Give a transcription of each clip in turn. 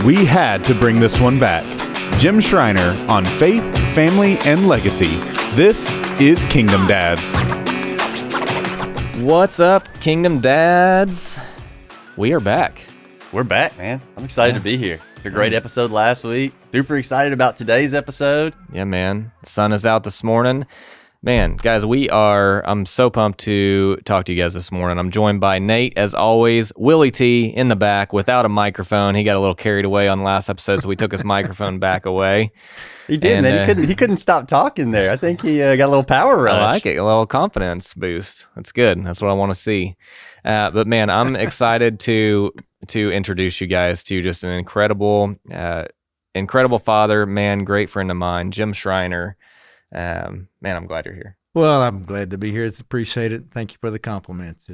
We had to bring this one back. Jim Schreiner on faith, family, and legacy. This is Kingdom Dads. What's up, Kingdom Dads? We are back. We're back, man. I'm excited to be here. A great episode last week. Super excited about today's episode. Yeah, man. The sun is out this morning. Man, guys, I'm so pumped to talk to you guys this morning. I'm joined by Nate, as always, Willie T in the back without a microphone. He got a little carried away on the last episode, so we took his microphone back away. He did, man. He couldn't stop talking there. I think he got a little power rush. I like it. A little confidence boost. That's good. That's what I want to see. But man, I'm excited to introduce you guys to just an incredible father, man, great friend of mine, Jim Schreiner. Man, I'm glad you're here. Well, I'm glad to be here. It's appreciated. Thank you for the compliments.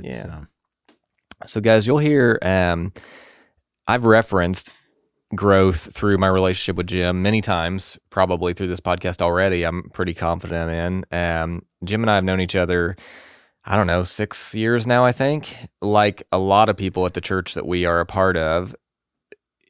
So guys, you'll hear, I've referenced growth through my relationship with Jim many times, probably through this podcast already. I'm pretty confident in. Jim and I have known each other, 6 years now, I think. Like a lot of people at the church that we are a part of,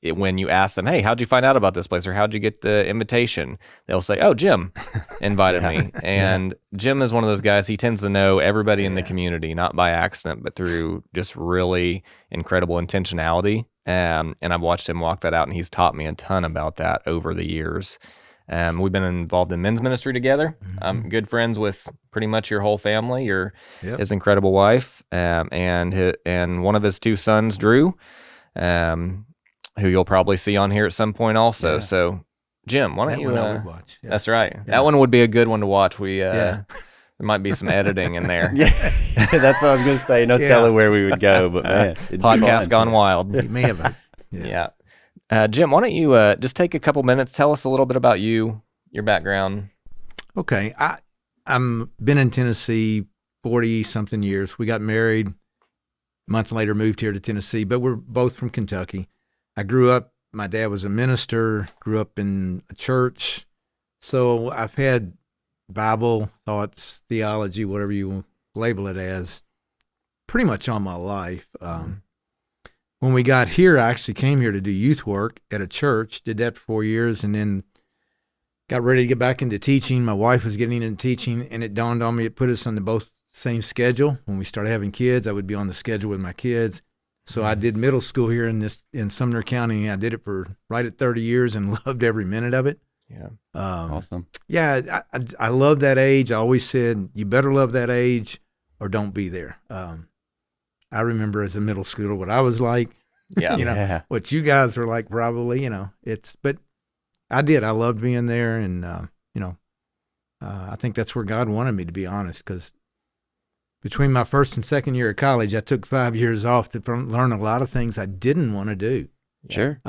when you ask them, hey, how'd you find out about this place, or how'd you get the invitation? They'll say, oh, Jim invited me. And Jim is one of those guys, he tends to know everybody in the community, not by accident, but through just really incredible intentionality. And I've watched him walk that out, and he's taught me a ton about that over the years. We've been involved in men's ministry together. I'm good friends with pretty much your whole family, his incredible wife, and one of his two sons, Drew, who you'll probably see on here at some point also. So, Jim, why don't you... I would watch. Yeah. That's right. Yeah. That one would be a good one to watch. There might be some editing in there. That's what I was going to say. No telling where we would go, but man. Podcast gone wild. You may have. Jim, why don't you just take a couple minutes, tell us a little bit about you, your background. Okay. I'm been in Tennessee 40-something years. We got married. A month later, moved here to Tennessee, but we're both from Kentucky. I grew up, my dad was a minister, grew up in a church. So I've had Bible thoughts, theology, whatever you label it as, pretty much all my life. When we got here, I actually came here to do youth work at a church, did that for 4 years, and then got ready to get back into teaching. My wife was getting into teaching, and it dawned on me, it put us on the both same schedule. When we started having kids, I would be on the schedule with my kids. So I did middle school here in Sumner County. I did it for right at 30 years and loved every minute of it. Yeah. Awesome. Yeah, I love that age. I always said, you better love that age or don't be there. I remember as a middle schooler what I was like. Yeah. What you guys were like probably, but I did. I loved being there. And, I think that's where God wanted me, to be honest, because between my first and second year of college, I took 5 years off to learn a lot of things I didn't want to do. Sure.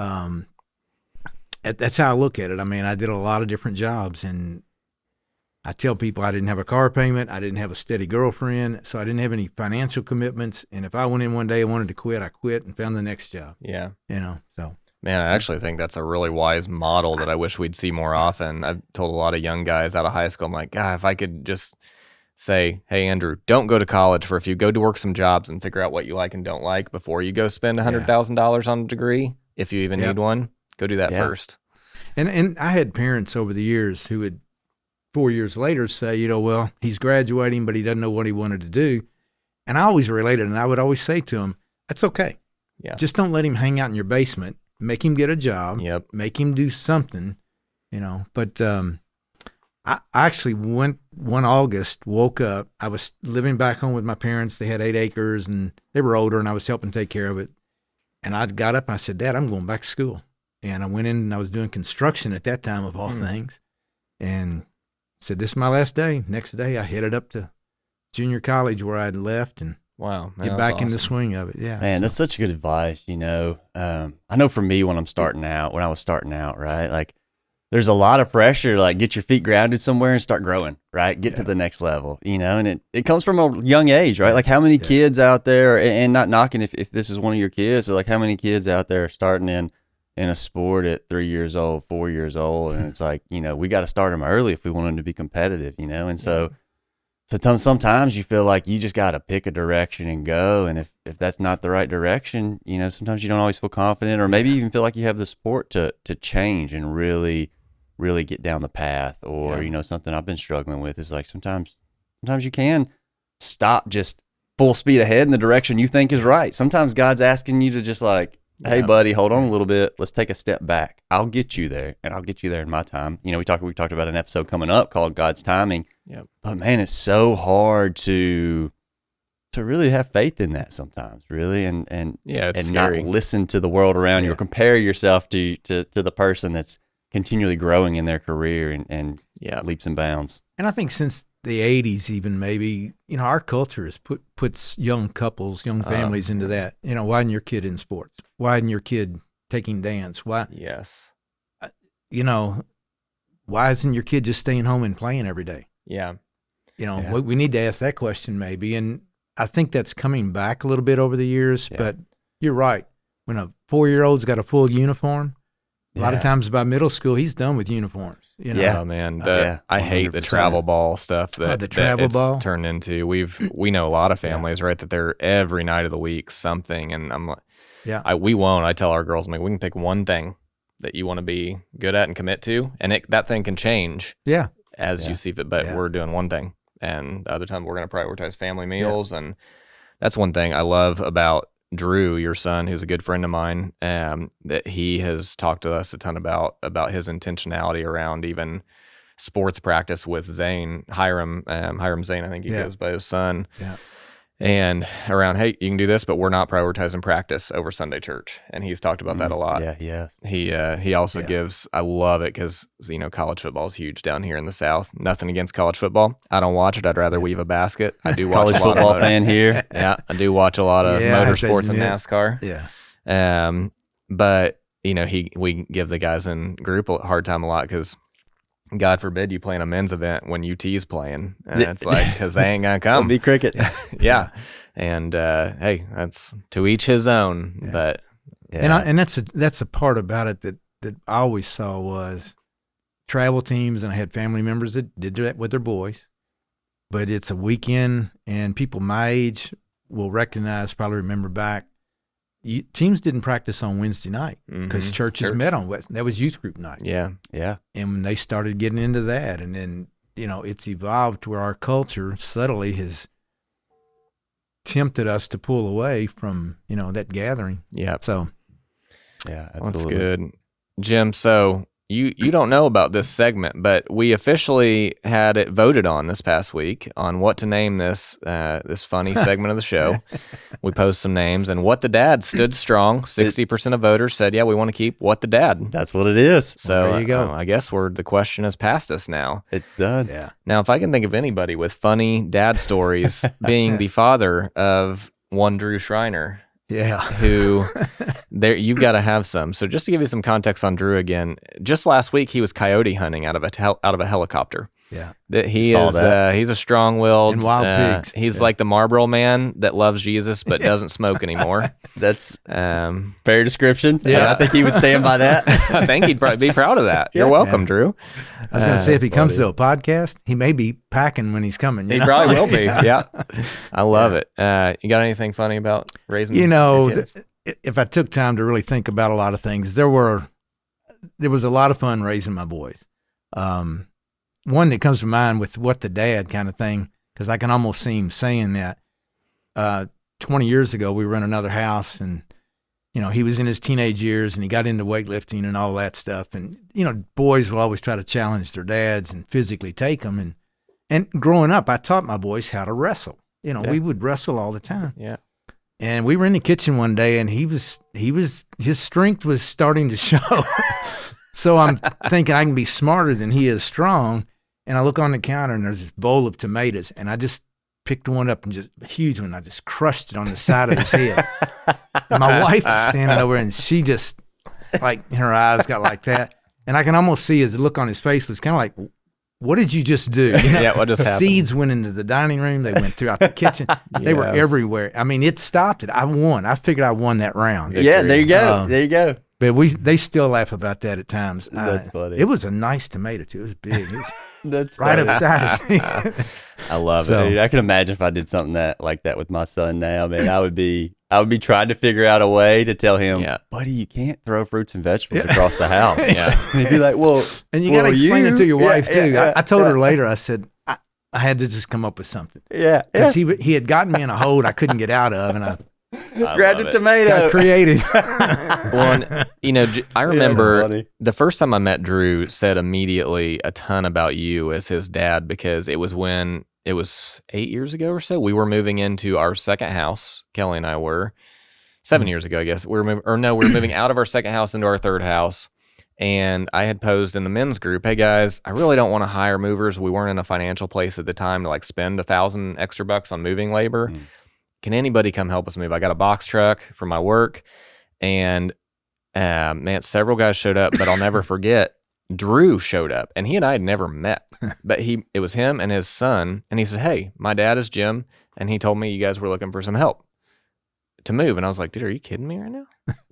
That's how I look at it. I mean, I did a lot of different jobs, and I tell people I didn't have a car payment. I didn't have a steady girlfriend, so I didn't have any financial commitments. And if I went in one day and wanted to quit, I quit and found the next job. Yeah. So. Man, I actually think that's a really wise model that I wish we'd see more often. I've told a lot of young guys out of high school, I'm like, God, if I could just say, hey, Andrew, don't go to college for a few. Go to work some jobs and figure out what you like and don't like before you go spend $100,000 on a degree. If you even need one, go do that first. And I had parents over the years who would 4 years later say, well, he's graduating, but he doesn't know what he wanted to do. And I always related, and I would always say to him, that's okay. Yeah. Just don't let him hang out in your basement. Make him get a job. Yep. Make him do something, But I actually went one August, woke up. I was living back home with my parents. They had 8 acres, and they were older, and I was helping take care of it. And I got up and I said, Dad, I'm going back to school. And I went in and I was doing construction at that time of all things, and said, this is my last day. Next day, I headed up to junior college where I had left and get back in the swing of it. Yeah, man, that's such good advice. I know for me when I was starting out, right? Like, there's a lot of pressure, like get your feet grounded somewhere and start growing, right? Get to the next level, and it comes from a young age, right? Like how many kids out there, and not knocking if this is one of your kids, or like how many kids out there are starting in a sport at 3 years old, 4 years old, and it's like, we got to start them early if we want them to be competitive, and so So sometimes you feel like you just got to pick a direction and go. And if that's not the right direction, sometimes you don't always feel confident, or maybe even feel like you have the support to change and really, really get down the path. Or, something I've been struggling with is like sometimes you can stop just full speed ahead in the direction you think is right. Sometimes God's asking you to just like, hey, buddy, hold on a little bit. Let's take a step back. I'll get you there, and I'll get you there in my time. We talked about an episode coming up called God's Timing. Yep. But man, it's so hard to really have faith in that sometimes, really, and it's not scary. listen to the world around you or compare yourself to the person that's continually growing in their career and leaps and bounds. And I think since the 80s, even maybe, our culture has puts young couples, young families into that. Why isn't your kid in sports? Why isn't your kid taking dance? Why? Yes. Why isn't your kid just staying home and playing every day? Yeah. We need to ask that question maybe. And I think that's coming back a little bit over the years, but you're right. When a 4-year-old's got a full uniform, a lot of times by middle school, he's done with uniforms. Oh man, I hate the travel ball stuff that the travel ball turned into. We know a lot of families, right, that they're every night of the week something, and I'm like, we won't. I tell our girls, I'm like, we can pick one thing that you want to be good at and commit to, and that thing can change. As you see fit, but we're doing one thing, and the other time we're going to prioritize family meals, and that's one thing I love about Drew, your son, who's a good friend of mine, that he has talked to us a ton about his intentionality around even sports practice with Zane, Hiram Zane, I think he goes by his son. And around, hey, you can do this, but we're not prioritizing practice over Sunday church. And he's talked about that a lot. He also gives, I love it because, college football is huge down here in the South. Nothing against college football. I don't watch it. I'd rather weave a basket. I do watch college a lot football of fan here. Yeah, I do watch a lot of motorsports and NASCAR. But, we give the guys in group a hard time a lot because God forbid you play in a men's event when UT's playing. And it's like, because they ain't going to come. It'll be crickets. And, hey, that's to each his own. But and that's a part about it that I always saw was travel teams, and I had family members that did that with their boys. But it's a weekend, and people my age will probably remember back, teams didn't practice on Wednesday night because churches met on Wednesday. That was youth group night. And when they started getting into that, and then, it's evolved to where our culture subtly has tempted us to pull away from, that gathering. So, absolutely. That's good. Jim, so you don't know about this segment, but we officially had it voted on this past week on what to name this funny segment of the show. We posted some names, and What the Dad stood strong. 60% of voters said, we want to keep What the Dad. That's what it is. So there you go. I guess the question has passed us now. It's done. Now, if I can think of anybody with funny dad stories, being the father of one Drew Schreiner, who you've got to have some. So just to give you some context on Drew again, just last week he was coyote hunting out of a helicopter. He's a strong-willed and wild pigs. He's like the Marlboro man that loves Jesus but doesn't smoke anymore. That's fair description. I think he would stand by that. I think he'd probably be proud of that. You're welcome, Drew. I was going to say, if he comes to a podcast, he may be packing when he's coming. He probably will be. I love it. You got anything funny about raising kids? If I took time to really think about a lot of things, there was a lot of fun raising my boys. One that comes to mind with What the Dad kind of thing, because I can almost see him saying that. 20 years ago, we were in another house, and he was in his teenage years, and he got into weightlifting and all that stuff. And boys will always try to challenge their dads and physically take them. And growing up, I taught my boys how to wrestle. We would wrestle all the time. And we were in the kitchen one day, and his strength was starting to show. So I'm thinking I can be smarter than he is strong. And I look on the counter, and there's this bowl of tomatoes, and I just picked one up, and just a huge one. I just crushed it on the side of his head. And my wife was standing over, and she just, like, her eyes got like that. And I can almost see his look on his face was kind of like, what did you just do? What just happened? Seeds went into the dining room. They went throughout the kitchen. They were everywhere. I mean, it stopped it. I won. I figured I won that round. Yeah, there you go. There you go. But they still laugh about that at times. That's funny. It was a nice tomato, too. It was big. That's right funny. upside his head. I love So- it. Dude, I can imagine if I did something like that with my son now, man. I would be trying to figure out a way to tell him, Yeah. buddy, you can't throw fruits and vegetables across the house. Yeah. And he'd be like, well, And you got to explain it to your wife too. Yeah, I told her later. I said I had to just come up with something yeah, because he had gotten me in a hold I couldn't get out of, and I grabbed a tomato. got creative. Well, and, you know, I that's remember funny. the first time I met Drew said immediately a ton about you as his dad, because it was when it was 8 years ago or so. We were moving into our second house. Kelly and I were 7 years ago, I guess. We were moving out of our second house into our third house. And I had posed in the men's group, hey guys, I really don't want to hire movers. We weren't in a financial place at the time to like spend $1,000 extra bucks on moving labor. Can anybody come help us move? I got a box truck for my work. And man, several guys showed up, but I'll never forget, Drew showed up, and he and I had never met, but it was him and his son. And he said, hey, my dad is Jim. And he told me you guys were looking for some help to move. And I was like, dude, are you kidding me right now?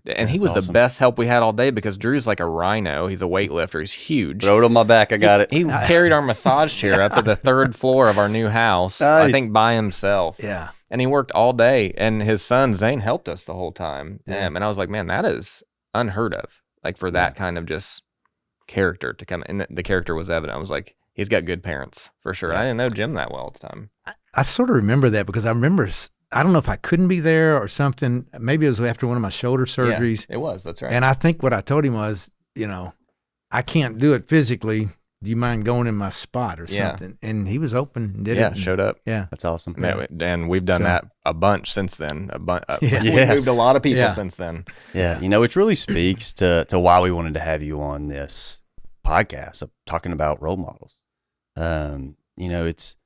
And he was awesome. the best help we had all day, because Drew's like a rhino. He's a weightlifter. He's huge. Throw it on my back. I got it. He carried our massage chair up to the third floor of our new house, I Nice. think by himself. Yeah. And he worked all day. And his son, Zane, helped us the whole time. Yeah. And I was like, man, that is unheard of. Like for that kind of just character to come. And the character was evident. I was like, he's got good parents for sure. I didn't know Jim that well at the time. I sort of remember that because I remember, I don't know if I couldn't be there or something. Maybe it was after one of my shoulder surgeries. Yeah, it was. That's right. And I think what I told him was, I can't do it physically. Do you mind going in my spot or Yeah. something? And he was open and did it. yeah, And- showed up. Yeah. That's awesome. And we've done So- that a bunch since then. Yeah. We've Yes. moved a lot of people Yeah. since then. Yeah, which really speaks to why we wanted to have you on this podcast of talking about role models. It's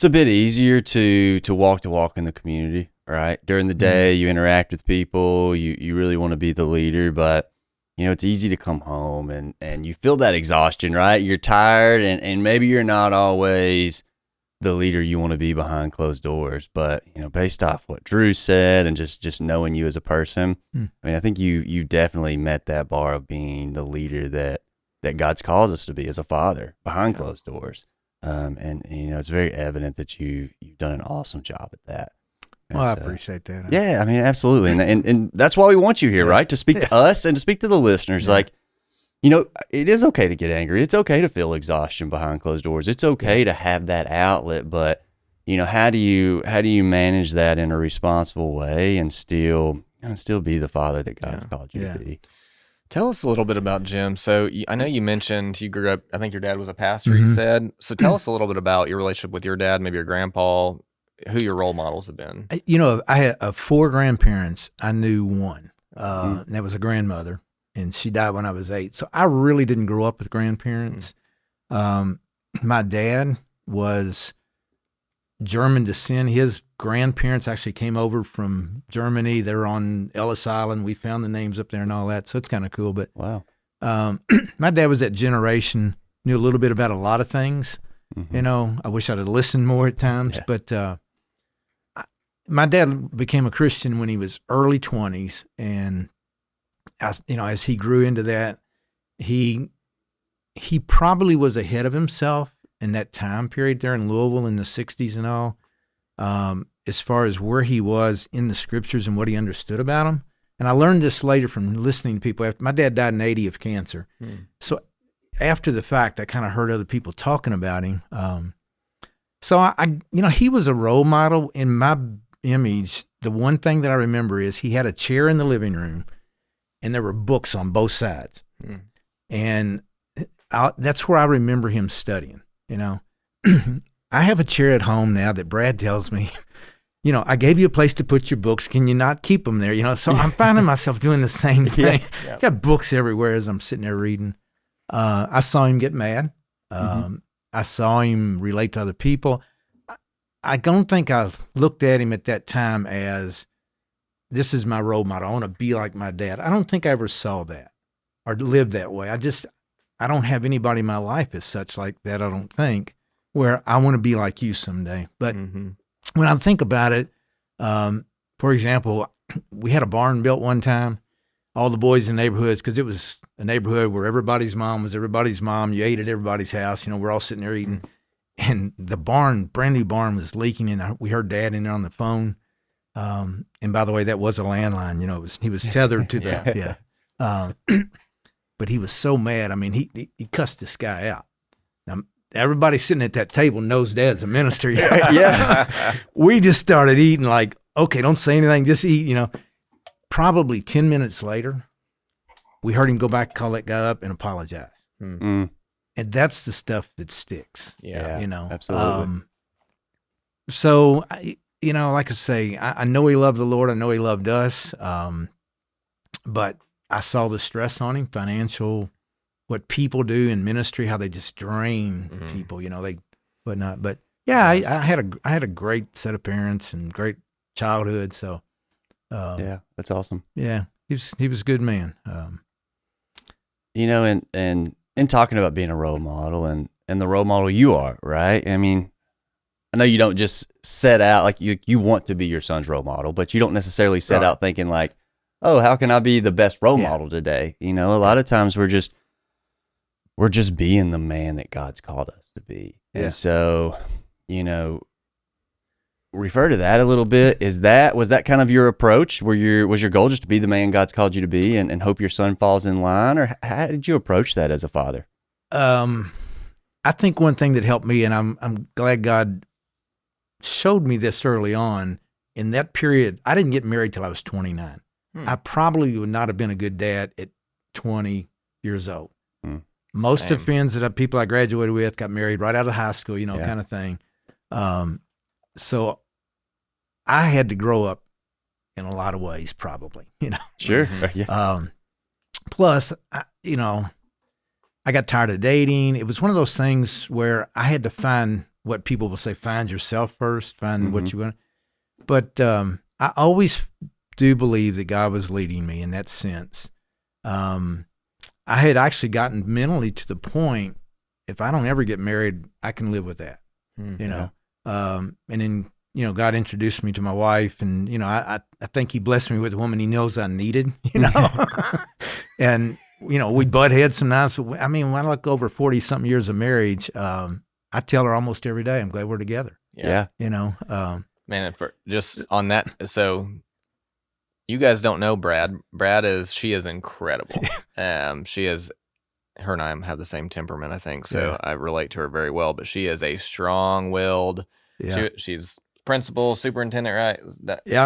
a bit easier to walk in the community, right? During the day, you interact with people, you really want to be the leader, but it's easy to come home and you feel that exhaustion, right? You're tired and maybe you're not always the leader you want to be behind closed doors, but based off what Drew said and just knowing you as a person, I mean, I think you definitely met that bar of being the leader that God's called us to be as a father behind closed doors. And it's very evident that you've done an awesome job at that. Well, I So, appreciate that. yeah, I mean, absolutely. And that's why we want you here, right? To speak to us and to speak to the listeners. Like, it is okay to get angry. It's okay to feel exhaustion behind closed doors. It's okay to have that outlet, but how do you manage that in a responsible way and still be the father that God's called you to be? Tell us a little bit about Jim. So I know you mentioned you grew up, I think your dad was a pastor, you said. So tell us a little bit about your relationship with your dad, maybe your grandpa, who your role models have been. I had 4 grandparents. I knew one. And that was a grandmother, and she died when I was 8. So I really didn't grow up with grandparents. My dad was German descent. His grandparents actually came over from Germany. They're on Ellis Island. We found the names up there and all that. So it's kind of cool. But Wow. my dad was that generation, knew a little bit about a lot of things. I wish I'd have listened more at times. But my dad became a Christian when he was early 20s. And, as he grew into that, he probably was ahead of himself in that time period there in Louisville in the 60s and all, as far as where he was in the scriptures and what he understood about them. And I learned this later from listening to people. My dad died in 80 of cancer. So after the fact, I kind of heard other people talking about him. So I he was a role model in my image. The one thing that I remember is he had a chair in the living room and there were books on both sides. And that's where I remember him studying. I have a chair at home now that Brad tells me, I gave you a place to put your books. Can you not keep them there? So I'm finding myself doing the same thing. Got books everywhere as I'm sitting there reading. I saw him get mad. I saw him relate to other people. I don't think I looked at him at that time as, this is my role model. I want to be like my dad. I don't think I ever saw that or lived that way. I don't have anybody in my life as such like that, I don't think, where I want to be like you someday. But when I think about it, for example, we had a barn built one time. all the boys in the neighborhoods, because it was a neighborhood where everybody's mom was everybody's mom. You ate at everybody's house. We're all sitting there eating. And the barn, brand new barn, was leaking, and we heard Dad in there on the phone. And by the way, that was a landline. He was tethered to the but he was so mad. I mean, he cussed this guy out. Now, everybody sitting at that table knows Dad's a minister. Yeah. We just started eating like, okay, don't say anything, just eat. Probably 10 minutes later, we heard him go back, call that guy up, and apologize. Mm. And that's the stuff that sticks. Yeah. Absolutely. So, like I say, I know he loved the Lord. I know he loved us. But I saw the stress on him, financial, what people do in ministry, how they just drain people, they whatnot. But yeah, I had a great set of parents and great childhood. So, Yeah, that's awesome. Yeah, he was a good man. And in talking about being a role model and the role model you are, right? I mean, I know you don't just set out like you want to be your son's role model, but you don't necessarily set out thinking like, oh, how can I be the best role model today? A lot of times we're just being the man that God's called us to be. Yeah. And so, refer to that a little bit. Was that kind of your approach? Was your goal just to be the man God's called you to be and hope your son falls in line? Or how did you approach that as a father? I think one thing that helped me, and I'm glad God showed me this early on, in that period, I didn't get married till I was 29. I probably would not have been a good dad at 20 years old. Most of the friends people I graduated with got married right out of high school, kind of thing. So I had to grow up in a lot of ways, probably, Sure. Yeah. Plus, I got tired of dating. It was one of those things where I had to find what people will say, find yourself first, find what you want. But I always do believe that God was leading me in that sense. I had actually gotten mentally to the point, if I don't ever get married, I can live with that, and then, God introduced me to my wife, and, I think he blessed me with a woman he knows I needed, and, we butt heads sometimes, but when I look over 40 something years of marriage, I tell her almost every day, I'm glad we're together. Yeah. Man, for just on that, so you guys don't know Brad. She is incredible. Her and I have the same temperament, I think. So I relate to her very well, but she is a strong-willed, she's principal, superintendent, right?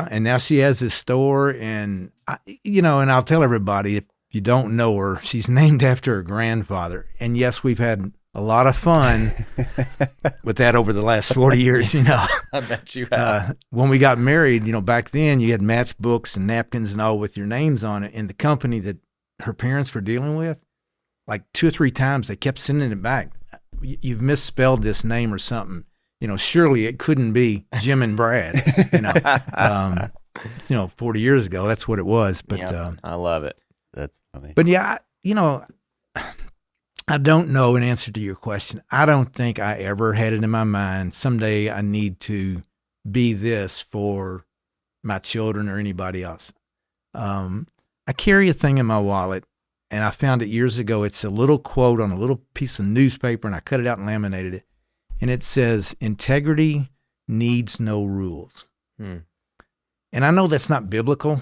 And now she has this store, and, and I'll tell everybody, if you don't know her, she's named after her grandfather. And yes, we've had a lot of fun with that over the last 40 years, I bet you have. When we got married, back then you had matchbooks and napkins and all with your names on it. And the company that her parents were dealing with, like 2 or 3 times, they kept sending it back. You've misspelled this name or something. Surely it couldn't be Jim and Brad, 40 years ago, that's what it was. But I love it. That's funny. But yeah, I don't know, in answer to your question. I don't think I ever had it in my mind, someday I need to be this for my children or anybody else. I carry a thing in my wallet, and I found it years ago. It's a little quote on a little piece of newspaper, and I cut it out and laminated it. And it says, integrity needs no rules. And I know that's not biblical,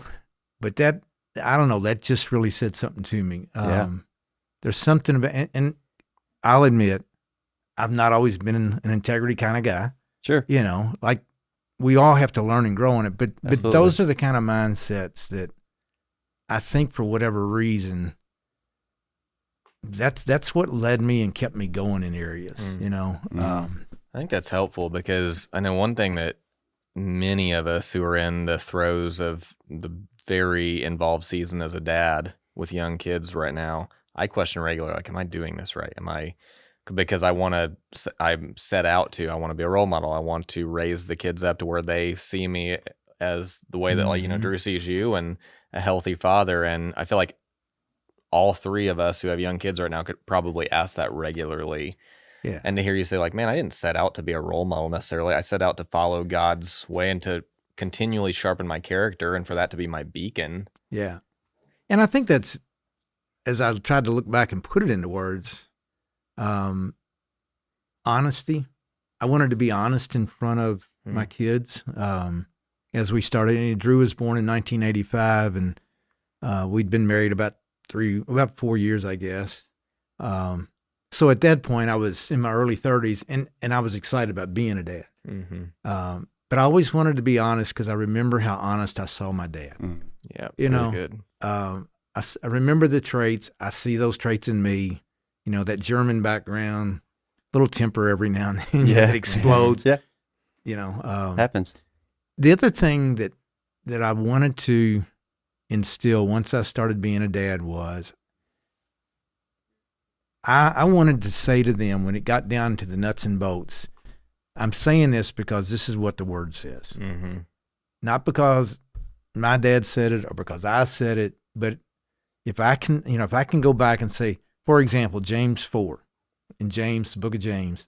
but that, I don't know, that just really said something to me. There's something about, and I'll admit, I've not always been an integrity kind of guy. Sure. Like we all have to learn and grow in it. But Absolutely. Those are the kind of mindsets that I think for whatever reason, that's what led me and kept me going in areas, I think that's helpful because I know one thing that many of us who are in the throes of the very involved season as a dad with young kids right now, I question regularly, like, am I doing this right? Because I want to be a role model. I want to raise the kids up to where they see me as the way that, Drew sees you and a healthy father. And I feel like all 3 of us who have young kids right now could probably ask that regularly. Yeah. And to hear you say, like, man, I didn't set out to be a role model necessarily. I set out to follow God's way and to continually sharpen my character and for that to be my beacon. Yeah. And I think that's, as I tried to look back and put it into words, honesty. I wanted to be honest in front of my kids. As we started, Drew was born in 1985, and we'd been married about 4 years, I guess. So at that point, I was in my early 30s, and I was excited about being a dad. But I always wanted to be honest because I remember how honest I saw my dad. Yeah, that's good. I remember the traits. I see those traits in me. That German background, little temper every now and then that explodes. Happens. The other thing that I wanted to instill once I started being a dad was I wanted to say to them when it got down to the nuts and bolts, I'm saying this because this is what the word says. Not because my dad said it or because I said it, but if I can go back and say, for example, James 4, in James, the book of James,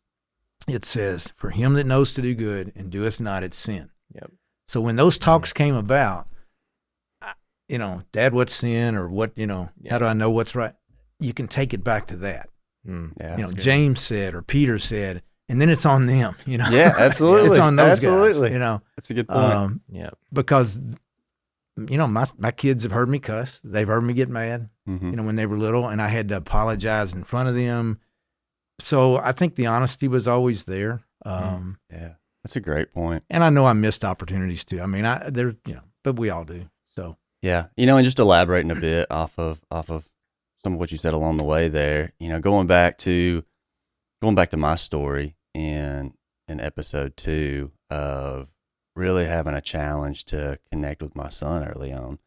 it says, for him that knows to do good and doeth not, it's sin. Yep. So when those talks came about, Dad, what's sin, or what, how do I know what's right? You can take it back to that. James said, or Peter said, and then it's on them, Yeah, absolutely. It's on those guys, That's a good point. Because, my kids have heard me cuss. They've heard me get mad, when they were little, and I had to apologize in front of them. So I think the honesty was always there. Yeah, that's a great point. And I know I missed opportunities too. I mean, but we all do. So yeah, and just elaborating a bit off of some of what you said along the way there. Going back to my story in episode 2 of really having a challenge to connect with my son early on.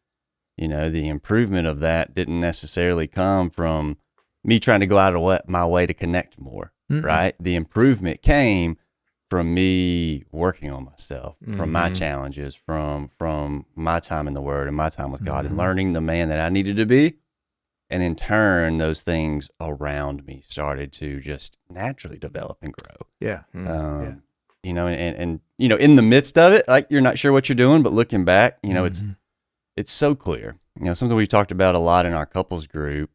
The improvement of that didn't necessarily come from me trying to go out of my way to connect more, right? The improvement came from me working on myself, from my challenges, from my time in the Word and my time with God, and learning the man that I needed to be. And in turn, those things around me started to just naturally develop and grow. Yeah. And in the midst of it, like, you're not sure what you're doing, but looking back, it's so clear. Something we've talked about a lot in our couples group,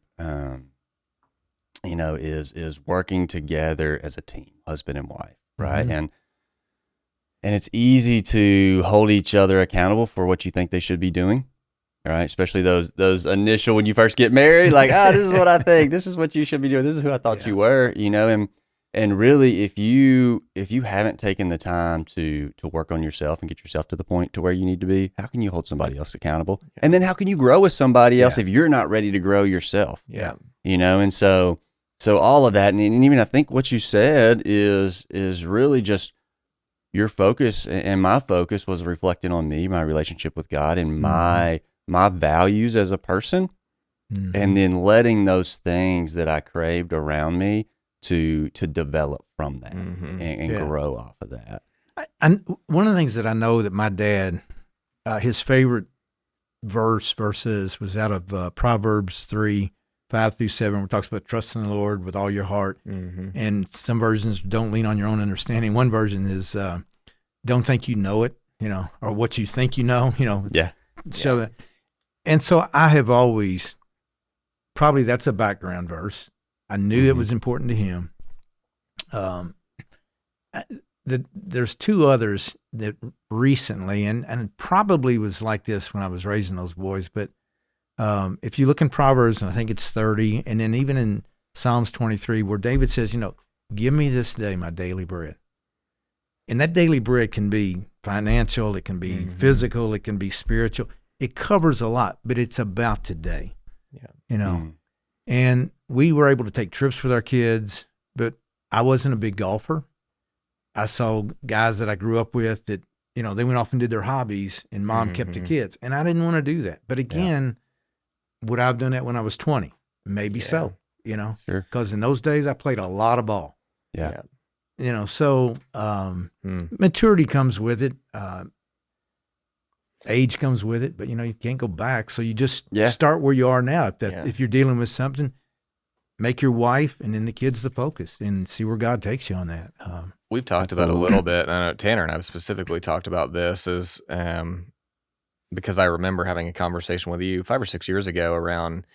is working together as a team, husband and wife, right? And it's easy to hold each other accountable for what you think they should be doing, right? Especially those initial, when you first get married, like, this is what I think, this is what you should be doing, this is who I thought you were, and really, if you haven't taken the time to work on yourself and get yourself to the point to where you need to be, how can you hold somebody else accountable? Yeah. And then how can you grow with somebody else if you're not ready to grow yourself? Yeah. And so all of that, and even I think what you said is really just your focus, and my focus was reflecting on me, my relationship with God, and my values as a person, and then letting those things that I craved around me to develop from that and grow off of that. And one of the things that I know that my dad, his favorite verses was out of Proverbs 3:5-7, where it talks about trusting the Lord with all your heart. And some versions, don't lean on your own understanding. One version is don't think you know it, or what you think you know, show that. And so I have always, probably that's a background verse. I knew it was important to him. There's 2 others that recently, and probably was like this when I was raising those boys, but if you look in Proverbs, and I think it's 30, and then even in Psalms 23, where David says, give me this day my daily bread. And that daily bread can be financial, it can be physical, it can be spiritual. It covers a lot, but it's about today. And we were able to take trips with our kids, but I wasn't a big golfer. I saw guys that I grew up with that, they went off and did their hobbies, and mom kept the kids. And I didn't want to do that. But again, would I have done that when I was 20? Maybe so, Sure. Because in those days I played a lot of ball. Yeah. So maturity comes with it. Age comes with it, but you can't go back. So you just start where you are now. If you're dealing with something, make your wife and then the kids the focus, and see where God takes you on that. We've talked about it a little bit. I know Tanner and I have specifically talked about this, is because I remember having a conversation with you 5 or 6 years ago around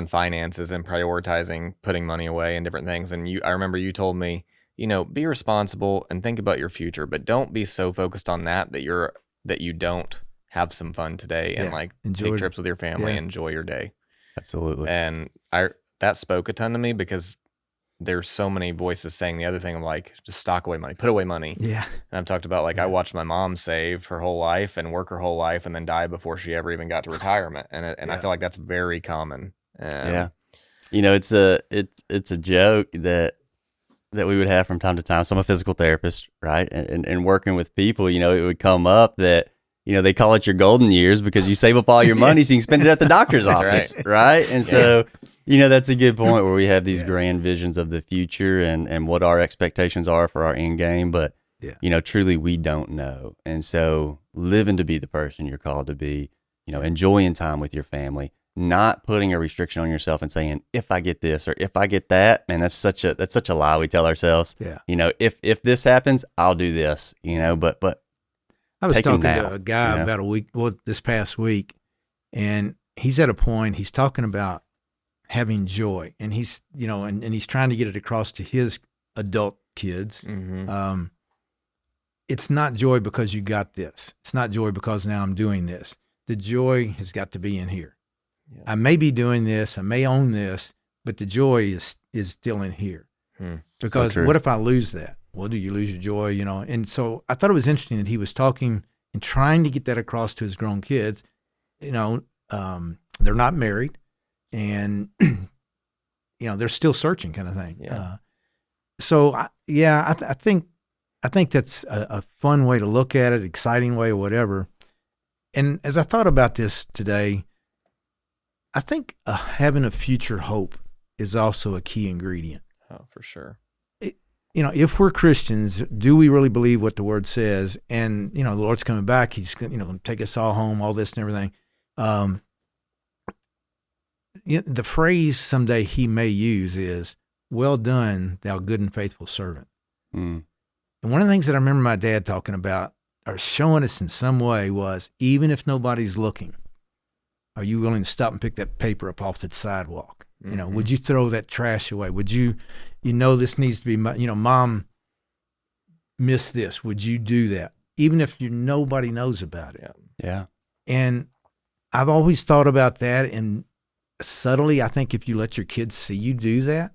finances and prioritizing putting money away and different things. And I remember you told me, be responsible and think about your future, but don't be so focused on that you don't have some fun today and like take trips with your family, enjoy your day. Absolutely. And that spoke a ton to me, because there's so many voices saying the other thing of like, just stock away money, put away money. Yeah. And I've talked about like, I watched my mom save her whole life and work her whole life and then die before she ever even got to retirement. And I feel like that's very common. Yeah. It's a joke that we would have from time to time. So I'm a physical therapist, right? And working with people, it would come up that, they call it your golden years because you save up all your money so you can spend it at the doctor's office, right? And so, that's a good point where we have these grand visions of the future and what our expectations are for our end game. But, truly we don't know. And so living to be the person you're called to be, enjoying time with your family, not putting a restriction on yourself and saying, if I get this or if I get that, man, that's such a lie we tell ourselves. Yeah. If this happens, I'll do this, but I was talking now, to a guy about this past week, and he's at a point, he's talking about having joy, and he's, and he's trying to get it across to his adult kids. Mm-hmm. It's not joy because you got this. It's not joy because now I'm doing this. The joy has got to be in here. Yeah. I may be doing this, I may own this, but the joy is still in here. Because what if I lose that? Well, do you lose your joy? And so I thought it was interesting that he was talking and trying to get that across to his grown kids. They're not married, and they're still searching, kind of thing. Yeah. I think that's a fun way to look at it, exciting way, or whatever. And as I thought about this today, I think having a future hope is also a key ingredient. Oh, for sure. If we're Christians, do we really believe what the Word says? And, the Lord's coming back. He's going to take us all home, all this and everything. The phrase someday he may use is, well done, thou good and faithful servant. And one of the things that I remember my dad talking about or showing us in some way was, even if nobody's looking, are you willing to stop and pick that paper up off the sidewalk? Mm-hmm. Would you throw that trash away? Would you, this needs to be, Mom missed this. Would you do that? Even if nobody knows about it. Yeah. And I've always thought about that. And subtly, I think if you let your kids see you do that,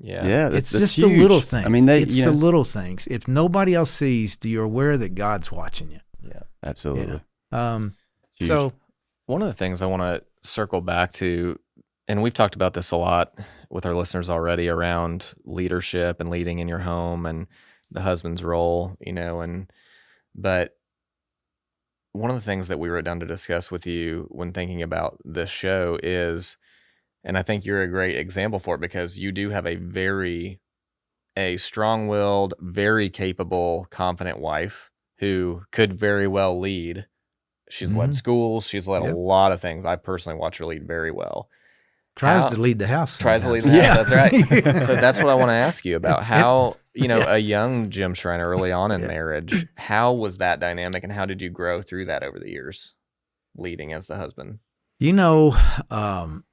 that's just huge. the little things. I mean, the little things. If nobody else sees, you're aware that God's watching you. Yeah, absolutely. So one of the things I want to circle back to, and we've talked about this a lot with our listeners already around leadership and leading in your home and the husband's role, but one of the things that we wrote down to discuss with you when thinking about this show is, and I think you're a great example for it because you do have a strong-willed, very capable, confident wife who could very well lead. She's led schools. She's led a lot of things. I personally watch her lead very well. Tries to lead the house. Tries to lead the house. That's right. So that's what I want to ask you about. How, a young Jim Schreiner early on in marriage, how was that dynamic and how did you grow through that over the years, leading as the husband? And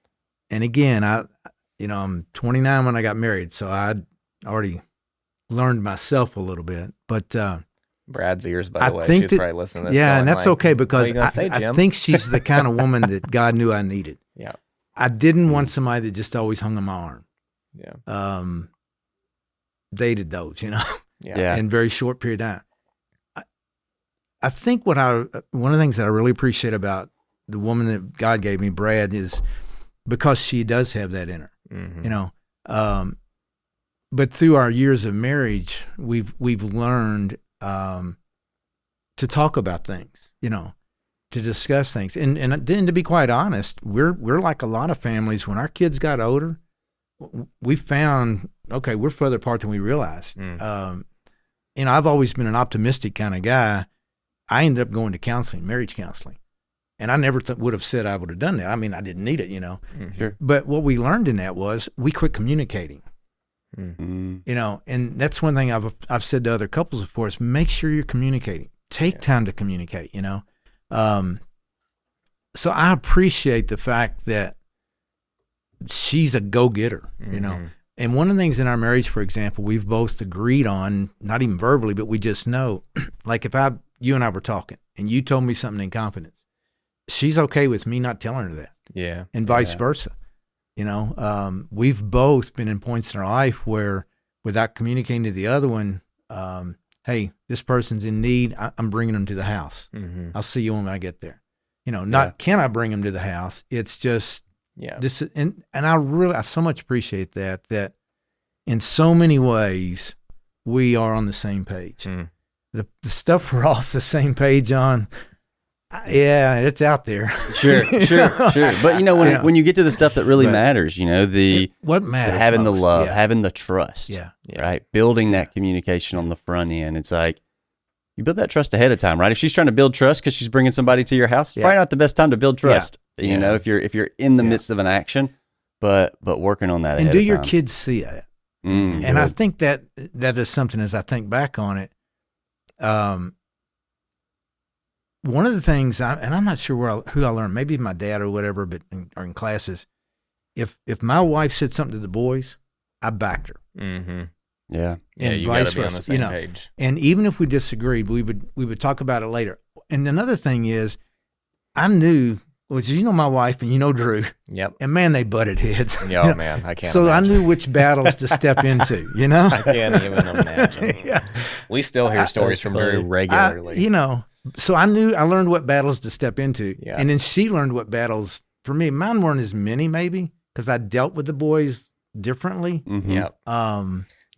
again, I'm 29 when I got married, so I'd already learned myself a little bit, but Brad's ears, by the way. She's probably listening to this. Yeah, and that's okay because I think she's the kind of woman that God knew I needed. Yeah. I didn't want somebody that just always hung on my arm. Yeah. Dated those, Yeah. in a very short period of time. I think one of the things that I really appreciate about the woman that God gave me, Brad, is because she does have that in her. Mm-hmm. But through our years of marriage, we've learned to talk about things, to discuss things. And then to be quite honest, we're like a lot of families. When our kids got older, we found, we're further apart than we realized. I've always been an optimistic kind of guy. I ended up going to counseling, marriage counseling. And I never would have said I would have done that. I mean, I didn't need it, Mm-hmm. Sure. But what we learned in that was we quit communicating. Mm-hmm. And that's one thing I've said to other couples before is make sure you're communicating. Take time to communicate, So I appreciate the fact that she's a go-getter, And one of the things in our marriage, for example, we've both agreed on, not even verbally, but we just know, like if you and I were talking and you told me something in confidence, she's okay with me not telling her that. Yeah. And vice versa. We've both been in points in our life where without communicating to the other one, hey, this person's in need. I'm bringing them to the house. Mm-hmm. I'll see you when I get there. Not can I bring them to the house? It's just this, and I so much appreciate that in so many ways we are on the same page. Mm. The stuff we're off the same page on, it's out there. Sure. But when you get to the stuff that really matters, what matters, having most, the love, having the trust, right? Building that communication on the front end. It's like you build that trust ahead of time, right? If she's trying to build trust because she's bringing somebody to your house, it's probably not the best time to build trust. If you're in the midst of an action, but working on that. And ahead do of your time. kids see it? And I think that is something as I think back on it. One of the things, I'm not sure who I learned, maybe my dad or whatever, but or in classes, if my wife said something to the boys, I backed her. Mm-hmm. Yeah. And you vice gotta be on versa, the same page. And even if we disagreed, we would talk about it later. And another thing is, I knew, which my wife and Drew. Yep. And man, they butted heads. Yeah, man, I can't. So imagine. I knew which battles to step into. I can't even imagine. We still hear stories from Drew regularly. So I learned what battles to step into. Yeah. And then she learned what battles, for me, mine weren't as many maybe, because I dealt with the boys differently. Mm-hmm. Yep.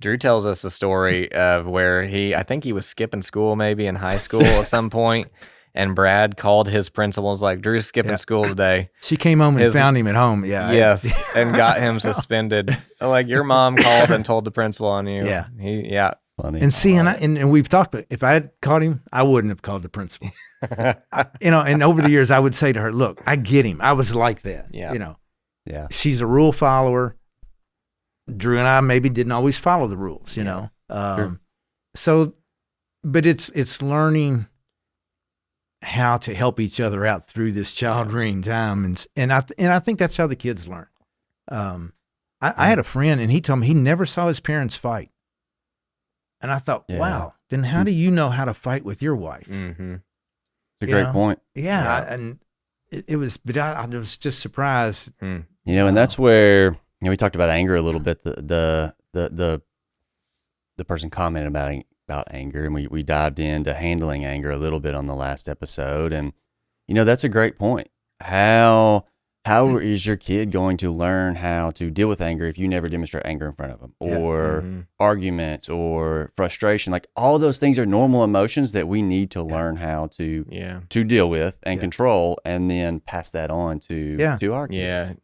Drew tells us a story of where I think he was skipping school maybe in high school at some point, and Brad called his principal and was like, Drew's skipping school today. She came home and found him at home. Yeah. Yes, and got him suspended. Like, your mom called and told the principal on you. Yeah. Funny. And see, and we've talked about, if I had caught him, I wouldn't have called the principal. And over the years, I would say to her, look, I get him. I was like that. Yeah. Yeah. She's a rule follower. Drew and I maybe didn't always follow the rules, Sure. So, but it's learning how to help each other out through this child-rearing time. And I think that's how the kids learn. I had a friend, and he told me he never saw his parents fight. And I thought, wow, then how do you know how to fight with your wife? Mm-hmm. It's a great point. Yeah. And it was, but I was just surprised. Mm. And that's where, we talked about anger a little bit. The person commented about anger, and we dived into handling anger a little bit on the last episode. And, that's a great point. How is your kid going to learn how to deal with anger if you never demonstrate anger in front of them, or arguments or frustration? Like, all those things are normal emotions that we need to learn how to deal with and control, and then pass that on to our kids.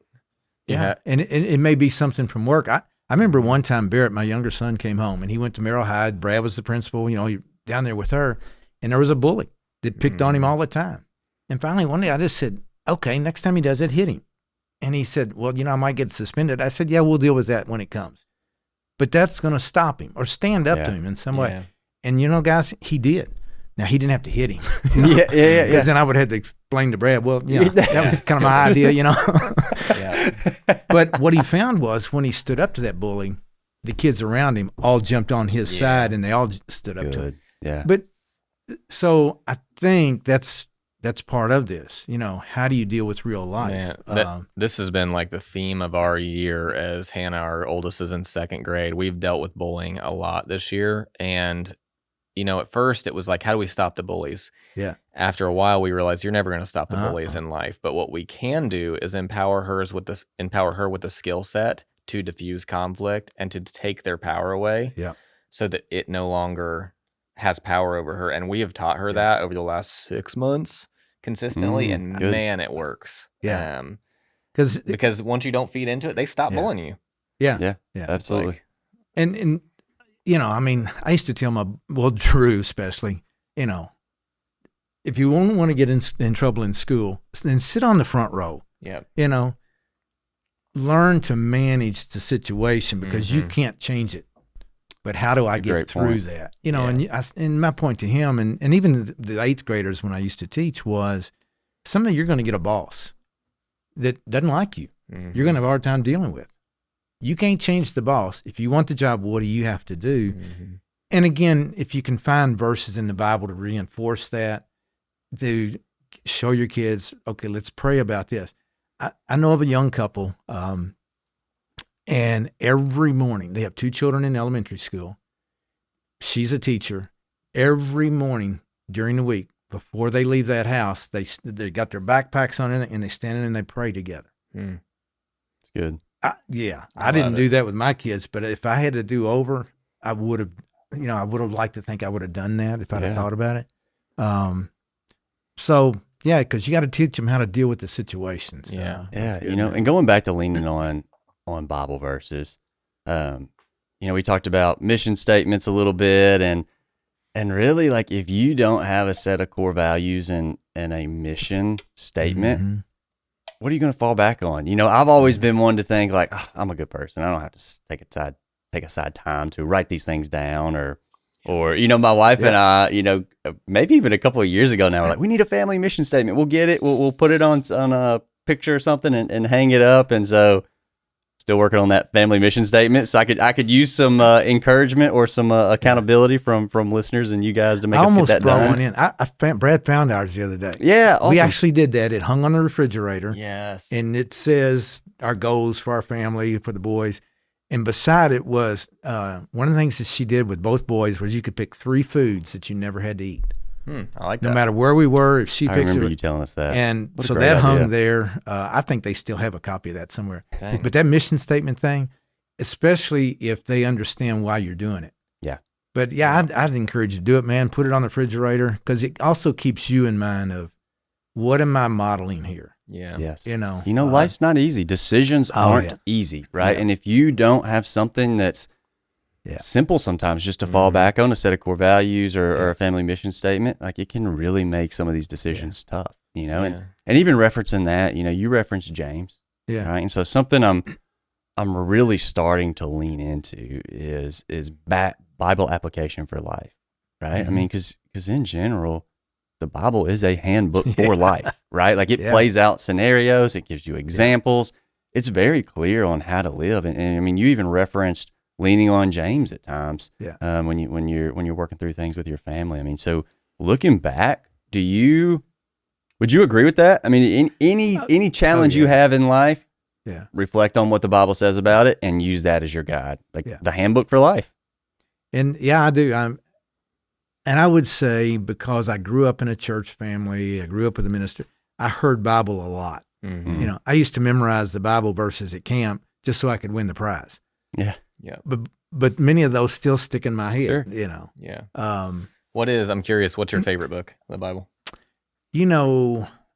Yeah. And it may be something from work. I remember one time Barrett, my younger son, came home, and he went to Merrill Hyde. Brad was the principal, he down there with her, and there was a bully that picked on him all the time. And finally one day I just said, okay, next time he does it, hit him. And he said, well, I might get suspended. I said, yeah, we'll deal with that when it comes. But that's going to stop him or stand up to him in some way. And, guys, he did. Now, he didn't have to hit him. Because then I would have to explain to Brad, well, that was kind of my idea, But what he found was when he stood up to that bully, the kids around him all jumped on his side, and they all stood up to him. Yeah. But so I think that's part of this. How do you deal with real life? This has been like the theme of our year as Hannah, our oldest, is in second grade. We've dealt with bullying a lot this year. And, at first it was like, how do we stop the bullies? Yeah. After a while, we realized you're never going to stop the bullies in life. But what we can do is empower her with the skill set to diffuse conflict and to take their power away. Yeah. So that it no longer has power over her. And we have taught her that over the last 6 months consistently, and good. Man, it works. Yeah. Because once you don't feed into it, they stop bullying you. Yeah. Absolutely. And I used to tell Drew especially, if you won't want to get in trouble in school, then sit on the front row. Yeah. Learn to manage the situation, because you can't change it. but how do I a get great through point. that? You know, and my point to him, and even the eighth graders when I used to teach was, someday you're going to get a boss that doesn't like you. Mm-hmm. You're going to have a hard time dealing with. You can't change the boss. If you want the job, what do you have to do? Mm-hmm. And again, if you can find verses in the Bible to reinforce that, to show your kids, okay, let's pray about this. I know of a young couple, and every morning, they have 2 children in elementary school. She's a teacher. Every morning during the week, before they leave that house, they got their backpacks on and they stand in and they pray together. Mm. It's good. I love didn't it. do that with my kids, but if I had to do over, I would have, I would have liked to think I would have done that if I'd have thought about it. So yeah, because you got to teach them how to deal with the situations. Yeah. Yeah, good, and going back to leaning on Bible verses, we talked about mission statements a little bit, and really, like, if you don't have a set of core values and a mission statement, what are you going to fall back on? I've always been one to think like, I'm a good person. I don't have to take aside time to write these things down, or my wife and I, maybe even a couple of years ago now, we're like, we need a family mission statement. We'll get it. We'll put it on a picture or something and hang it up. And so, still working on that family mission statement. So I could use some encouragement or some accountability from listeners and you guys to make us get that done. I almost brought one in. Brad found ours the other day. Yeah, awesome. We actually did that. It hung on the refrigerator. Yes. And it says our goals for our family, for the boys. And beside it was one of the things that she did with both boys was you could pick 3 foods that you never had to eat. I like that. No matter where we were, if she I picked remember it. you telling us that. And What a so great that hung idea. there. I think they still have a copy of that somewhere. Dang. But that mission statement thing, especially if they understand why you're doing it. Yeah. But yeah, I'd encourage you to do it, man. Put it on the refrigerator because it also keeps you in mind of what am I modeling here? Yeah. Yes. Life's Life's not easy. Decisions aren't easy, right? Yeah. And if you don't have something that's simple sometimes just to fall back on a set of core values or a family mission statement, like, it can really make some of these decisions tough, and even referencing that, you referenced James, Yeah. right? And so something I'm really starting to lean into is Bible application for life, right? Mm-hmm. I mean, because in general, the Bible is a handbook for life, right? Like, it plays out scenarios, it gives you examples. It's very clear on how to live, and I mean, you even referenced leaning on James at times, when you're working through things with your family. I mean, so looking back, would you agree with that? I mean, any challenge you have in life, reflect on what the Bible says about it and use that as your guide, like the handbook for life. And I do. And I would say because I grew up in a church family, I grew up with a minister, I heard Bible a lot. Mm-hmm. I used to memorize the Bible verses at camp just so I could win the prize. Yeah. Yeah. But many of those still stick in my head, Sure. Yeah. I'm curious, what's your favorite book in the Bible?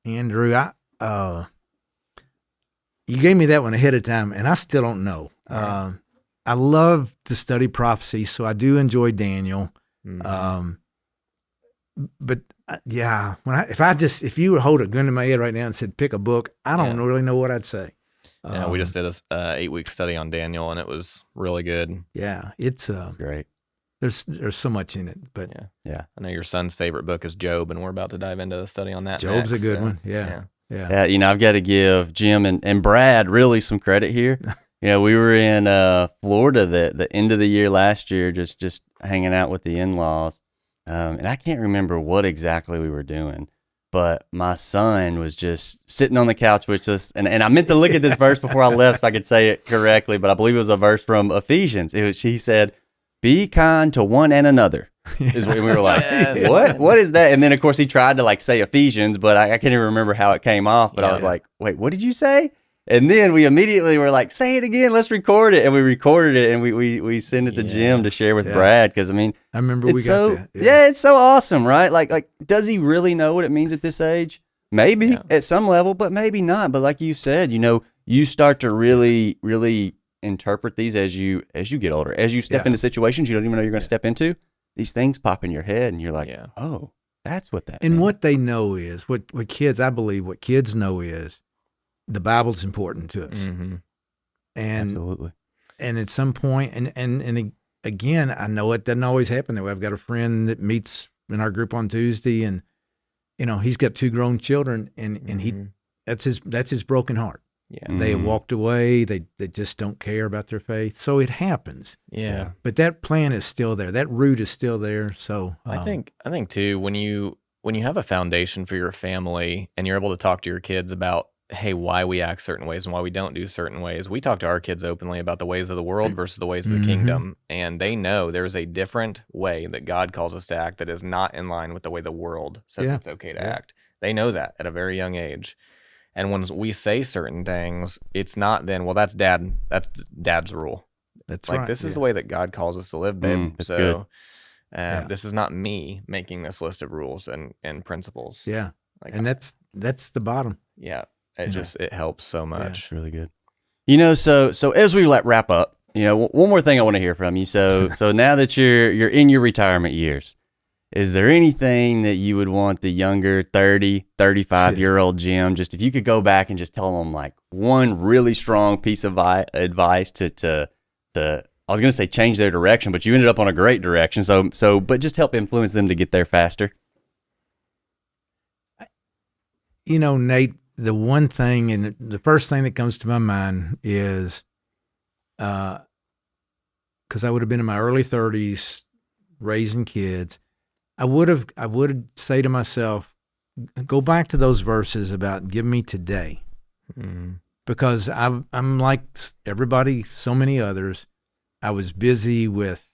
Andrew, you gave me that one ahead of time, and I still don't know. Right. I love to study prophecy, so I do enjoy Daniel. Mm-hmm. But if you would hold a gun to my head right now and said pick a book, I don't really know what I'd say. Yeah, we just did a 8-week study on Daniel, and it was really good. Yeah, it's Great. There's so much in it, but Yeah. I know your son's favorite book is Job, and we're about to dive into a study on that. Job's next, a good so, one. Yeah. Yeah, I've got to give Jim and Brad really some credit here. We were in Florida the end of the year last year, just hanging out with the in-laws, and I can't remember what exactly we were doing, but my son was just sitting on the couch with us, and I meant to look at this verse before I left so I could say it correctly, but I believe it was a verse from Ephesians. He said, "Be kind to one and another." Is what we were like, Yes. what is that? And then of course he tried to say Ephesians, but I can't even remember how it came off. But I was like, wait, what did you say? And then we immediately were like, say it again, let's record it. And we recorded it and we sent it to Jim to share with Brad. Cause I mean, I remember we got that. Yeah, it's so awesome, right? Like, does he really know what it means at this age? Maybe at some level, but maybe not. But like you said, you start to really, really interpret these as you get older, as you step into situations you don't even know you're going to step into. These things pop in your head, and you're like, "Oh, that's what that." And means. what they know is what kids. I believe what kids know is the Bible's important to us, Mm-hmm. and Absolutely. and at some point, and again, I know it doesn't always happen that way. I've got a friend that meets in our group on Tuesday, and he's got 2 grown children, and he that's his broken heart. Yeah. They have walked away. They just don't care about their faith. So it happens. Yeah. But that plan is still there. That root is still there. So I think too, when you have a foundation for your family and you're able to talk to your kids about, hey, why we act certain ways and why we don't do certain ways. We talk to our kids openly about the ways of the world versus the ways of the kingdom, and they know there's a different way that God calls us to act that is not in line with the way the world says it's okay to act. They know that at a very young age. And when we say certain things, it's not then, well, that's dad's rule. that's Like, right. this is the way that God calls us to live, babe. That's So this is not me making this list of rules and principles. Yeah. Like, And that's the bottom. yeah, it helps so much. It's really good. So as we wrap up, one more thing I want to hear from you. So now that you're in your retirement years, is there anything that you would want the younger 30, 35-year-old Jim, just if you could go back and just tell them like one really strong piece of advice to I was going to say change their direction, but you ended up on a great direction. But just help influence them to get there faster. Nate, the one thing and the first thing that comes to my mind is, because I would have been in my early 30s raising kids, I would say to myself, go back to those verses about give me today, because I'm like everybody, so many others. I was busy with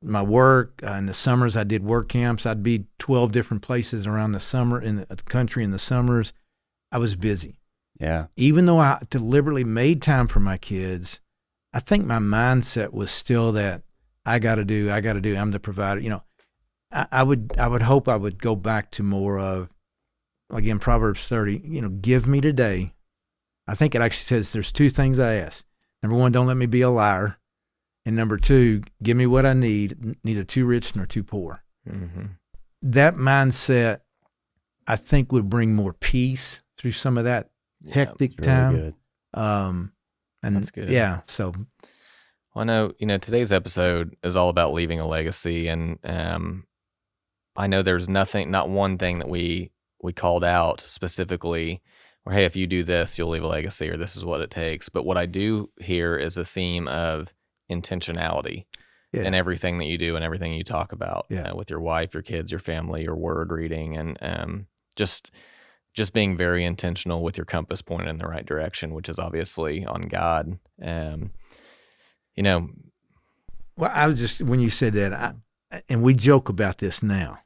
my work. In the summers, I did work camps. I'd be 12 different places around the summer in the country in the summers. I was busy. Yeah. Even though I deliberately made time for my kids, I think my mindset was still that I got to do. I'm the provider. I would hope I would go back to more of, again, Proverbs 30, give me today. I think it actually says there's 2 things I ask. Number 1, don't let me be a liar. And number 2, give me what I need, neither too rich nor too poor. That mindset, I think, would bring more peace through some of that hectic time. Really good. And That's good. Yeah. So, Well, I know, today's episode is all about leaving a legacy, and I know there's not one thing that we called out specifically, or hey, if you do this, you'll leave a legacy, or this is what it takes. But what I do hear is a theme of intentionality in everything that you do and everything you talk about with your wife, your kids, your family, your word reading, and just being very intentional with your compass pointed in the right direction, which is obviously on God. well, I was just, when you said that, and we joke about this now,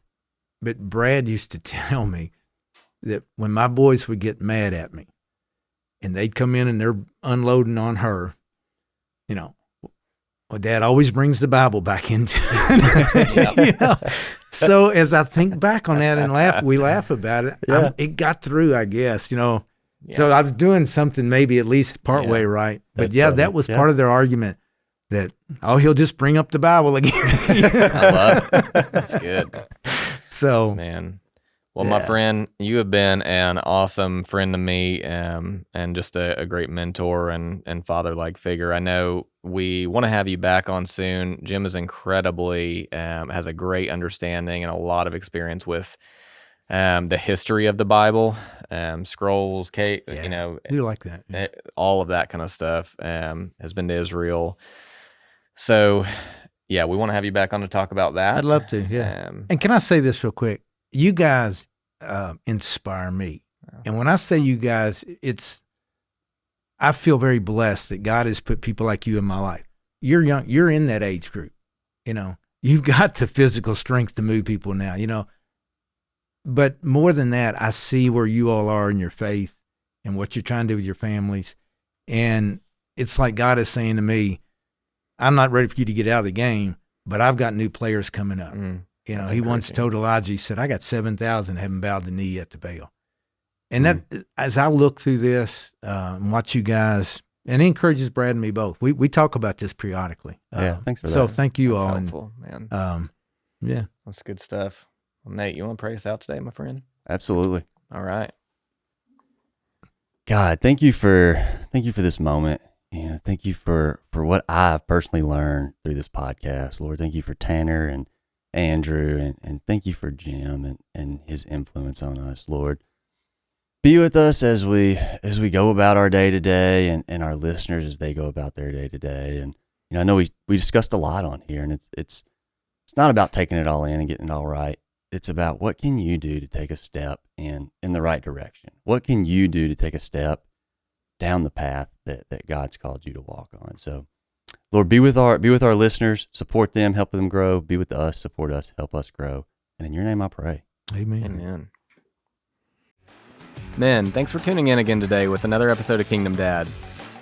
but Brad used to tell me that when my boys would get mad at me and they'd come in and they're unloading on her, well, Dad always brings the Bible back into it. So as I think back on that and we laugh about it, it got through, I guess, So I was doing something maybe at least partway right. But that was part of their argument that, he'll just bring up the Bible again. I love it. That's good. So, man. Well, my friend, you have been an awesome friend to me, and just a great mentor and father-like figure. I know we want to have you back on soon. Jim is incredibly, has a great understanding and a lot of experience with the history of the Bible, scrolls, I do like that. all of that kind of stuff. Has been to Israel. So, we want to have you back on to talk about that. I'd love to, and can I say this real quick? You guys inspire me. And when I say you guys, I feel very blessed that God has put people like you in my life. You're young. You're in that age group. You've got the physical strength to move people now, But more than that, I see where you all are in your faith and what you're trying to do with your families. And it's like God is saying to me, I'm not ready for you to get out of the game, but I've got new players coming up. He once told Elijah, he said, I got 7,000 haven't bowed the knee yet to Baal. And that, as I look through this and watch you guys, and it encourages Brad and me both. We talk about this periodically. Thanks for that. So thank you all. Helpful, man. That's good stuff. Well, Nate, you want to pray us out today, my friend? Absolutely. All right. God, thank you for this moment. Thank you for what I've personally learned through this podcast, Lord. Thank you for Tanner and Andrew, and thank you for Jim and his influence on us, Lord. Be with us as we go about our day to day, and our listeners as they go about their day to day. And I know we discussed a lot on here, and it's not about taking it all in and getting it all right. It's about what can you do to take a step in the right direction? What can you do to take a step down the path that God's called you to walk on? So, Lord, be with our listeners, support them, help them grow. Be with us, support us, help us grow. And in your name I pray. Amen. Amen. Men, thanks for tuning in again today with another episode of Kingdom Dad.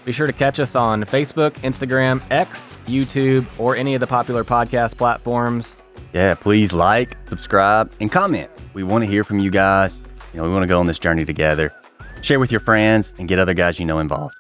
Be sure to catch us on Facebook, Instagram, X, YouTube, or any of the popular podcast platforms. Yeah, please like, subscribe, and comment. We want to hear from you guys. We want to go on this journey together. Share with your friends and get other guys involved.